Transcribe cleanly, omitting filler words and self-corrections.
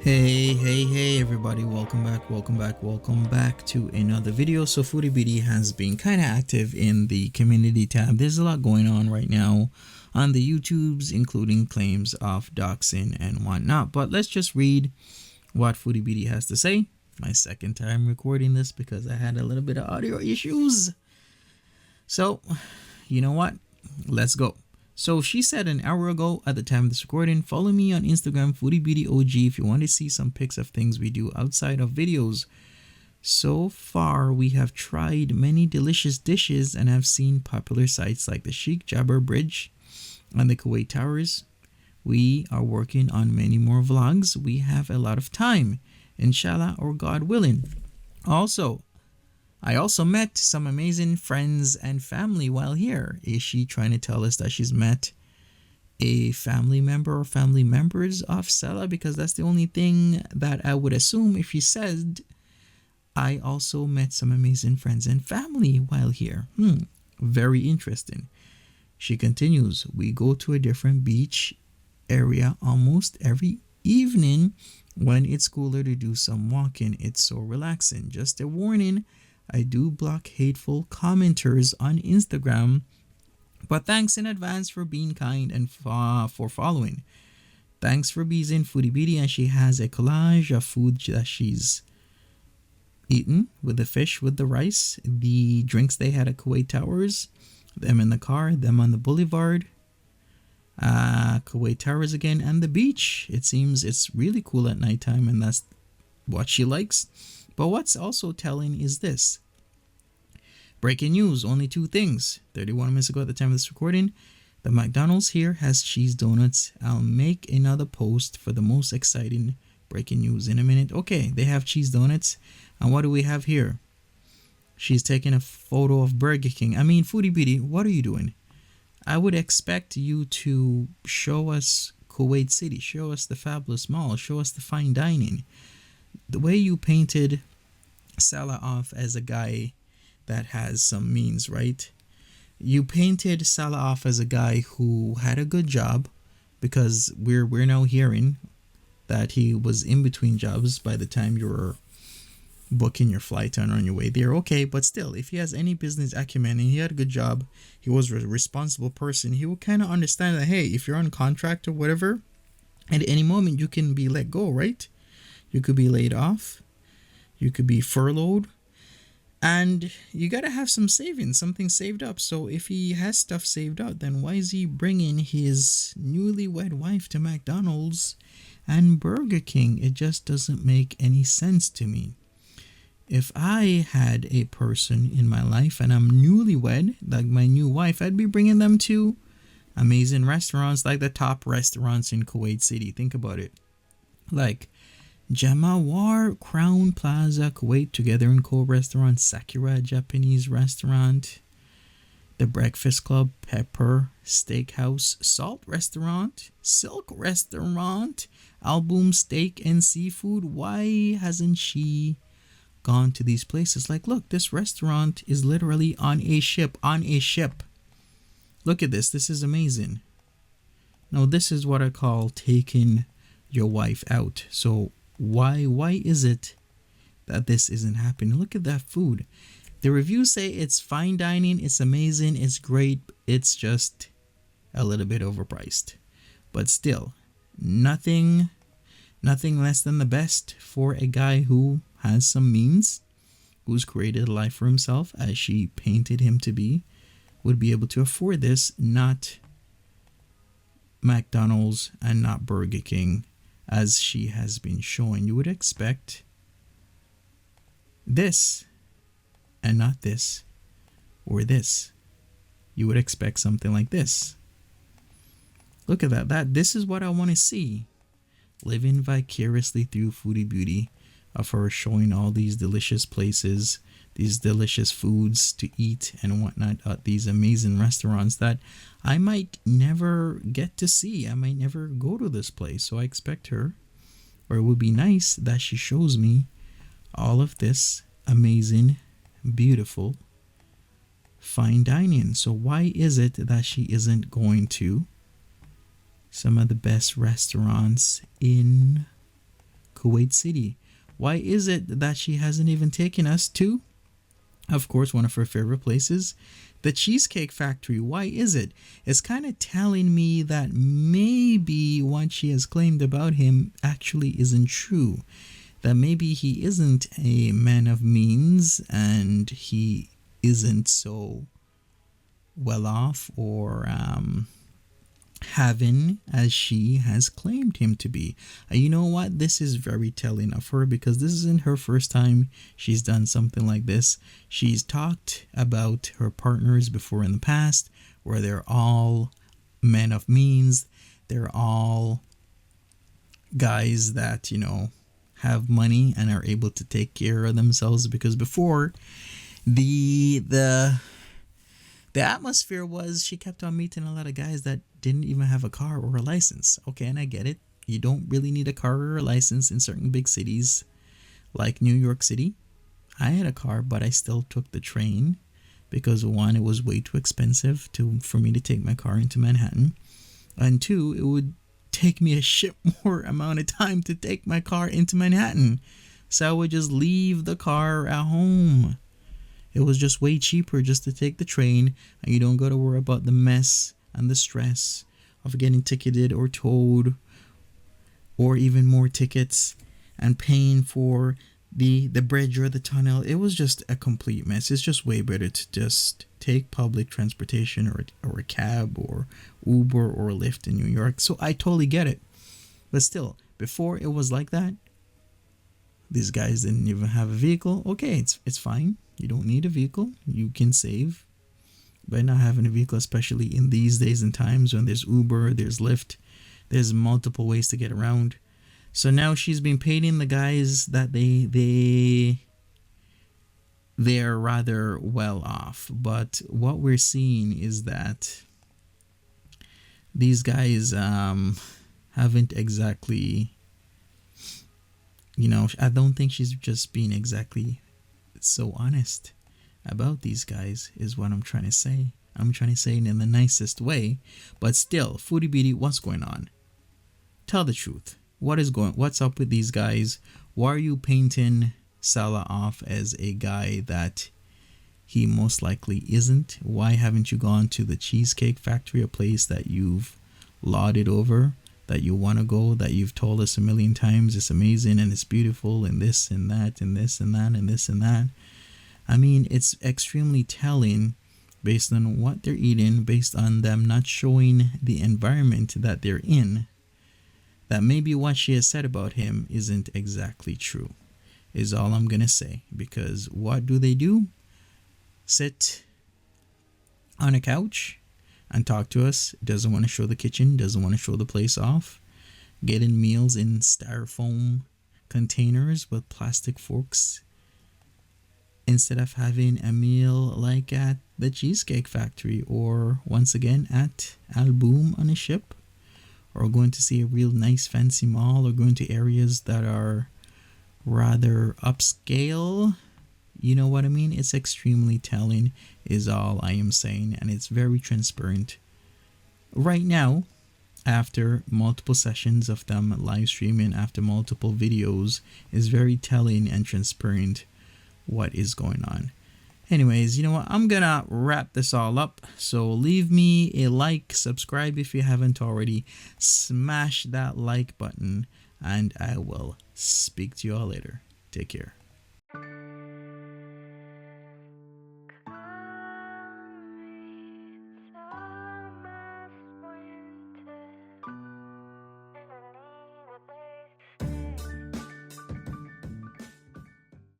Hey everybody, welcome back to another video. So Foodie Beauty has been kind of active in the community tab. There's a lot going on right now on the YouTubes, including claims of doxing and whatnot, but let's just read what Foodie Beauty has to say. My second time recording this because I had a little bit of audio issues. So you know what, let's go. So she said an hour ago at the time of this recording, follow me on Instagram, Foodie Beauty OG, if you want to see some pics of things we do outside of videos. So far, we have tried many delicious dishes and have seen popular sites like the Sheikh Jabber Bridge and the Kuwait Towers. We are working on many more vlogs. We have a lot of time, inshallah or God willing. I also met some amazing friends and family while here. Is she trying to tell us that she's met a family member or family members of Salah? Because that's the only thing that I would assume if she said, I also met some amazing friends and family while here. Very interesting. She continues, we go to a different beach area almost every evening when it's cooler to do some walking. It's so relaxing. Just a warning, I do block hateful commenters on Instagram, but thanks in advance for being kind and for following. Thanks for being Foodie Beauty, and she has a collage of food that she's eaten with the fish, with the rice, the drinks they had at Kuwait Towers, them in the car, them on the boulevard, Kuwait Towers again, and the beach. It seems it's really cool at nighttime, and that's what she likes. But what's also telling is this. Breaking news, only two things. 31 minutes ago at the time of this recording, the McDonald's here has cheese donuts. I'll make another post for the most exciting breaking news in a minute. Okay, they have cheese donuts. And what do we have here? She's taking a photo of Burger King. I mean, Foodie Beauty, what are you doing? I would expect you to show us Kuwait City, show us the fabulous mall, show us the fine dining. The way you painted Salah off as a guy that has some means, right? You painted Salah off as a guy who had a good job, because we're now hearing that he was in between jobs by the time you were booking your flight and on your way there. Okay, but still, if he has any business acumen and he had a good job, he was a responsible person, he will kind of understand that, hey, if you're on contract or whatever, at any moment you can be let go, right? You could be laid off, you could be furloughed, and you got to have some savings, something saved up. So if he has stuff saved up, then why is he bringing his newlywed wife to McDonald's and Burger King? It just doesn't make any sense to me. If I had a person in my life and I'm newlywed, like my new wife, I'd be bringing them to amazing restaurants, like the top restaurants in Kuwait City. Think about it. Like Jamawar, Crown Plaza, Kuwait Together & Co restaurant, Sakura Japanese restaurant, the Breakfast Club, Pepper Steakhouse, Salt Restaurant, Silk Restaurant, Album Steak and Seafood. Why hasn't she gone to these places? Like, look, this restaurant is literally on a ship. Look at this. This is amazing. Now, this is what I call taking your wife out. So why is it that this isn't happening? Look at that food. The reviews say it's fine dining, it's amazing, it's great, it's just a little bit overpriced, but still nothing less than the best for a guy who has some means, who's created a life for himself as she painted him to be, would be able to afford this, not McDonald's and not Burger King, as she has been showing. You would expect this and not this or this. You would expect something like this. Look at that. This is what I want to see. Living vicariously through Foodie Beauty, of her showing all these delicious places, these delicious foods to eat and whatnot at these amazing restaurants that I might never get to see. I might never go to this place. So I expect her, or it would be nice that she shows me all of this amazing, beautiful, fine dining. So why is it that she isn't going to some of the best restaurants in Kuwait City? Why is it that she hasn't even taken us to, of course, one of her favorite places, the Cheesecake Factory? Why is it? It's kind of telling me that maybe what she has claimed about him actually isn't true. That maybe he isn't a man of means and he isn't so well off or having as she has claimed him to be. And you know what? This is very telling of her, because this isn't her first time she's done something like this. She's talked about her partners before in the past where they're all men of means. They're all guys that, have money and are able to take care of themselves, because before the atmosphere was she kept on meeting a lot of guys that didn't even have a car or a license. Okay, and I get it. You don't really need a car or a license in certain big cities like New York City. I had a car, but I still took the train because, one, it was way too expensive for me to take my car into Manhattan, and two, it would take me a shit more amount of time to take my car into Manhattan. So I would just leave the car at home. It was just way cheaper just to take the train, and you don't got to worry about the mess and the stress of getting ticketed or towed, or even more tickets, and paying for the bridge or the tunnel. It was just a complete mess. It's just way better to just take public transportation or a cab or Uber or Lyft in New York. So I totally get it. But still, before it was like that. These guys didn't even have a vehicle. Okay, it's fine. You don't need a vehicle. You can save by not having a vehicle, especially in these days and times when there's Uber, there's Lyft, there's multiple ways to get around. So now she's been paying the guys that they're rather well off. But what we're seeing is that these guys haven't exactly, I don't think she's just being exactly so honest about these guys, is what I'm trying to say. I'm trying to say it in the nicest way, but still, Foodie Beauty, what's going on? Tell the truth. What's up with these guys? Why are you painting Salah off as a guy that he most likely isn't? Why haven't you gone to the Cheesecake Factory, a place that you've lauded over, that you want to go, that you've told us a million times it's amazing and it's beautiful and this and that and this and that and this and that? I mean, it's extremely telling based on what they're eating, based on them not showing the environment that they're in, that maybe what she has said about him isn't exactly true, is all I'm going to say. Because what do? Sit on a couch and talk to us. Doesn't want to show the kitchen, doesn't want to show the place off. Getting meals in styrofoam containers with plastic forks, instead of having a meal like at the Cheesecake Factory, or once again at Al Boom on a ship, or going to see a real nice fancy mall, or going to areas that are rather upscale. You know what I mean? It's extremely telling, is all I am saying, and it's very transparent. Right now, after multiple sessions of them live streaming, after multiple videos, is very telling and transparent what is going on. Anyways, you know what? I'm gonna wrap this all up. So leave me a like, subscribe if you haven't already, smash that like button, and I will speak to you all later. Take care.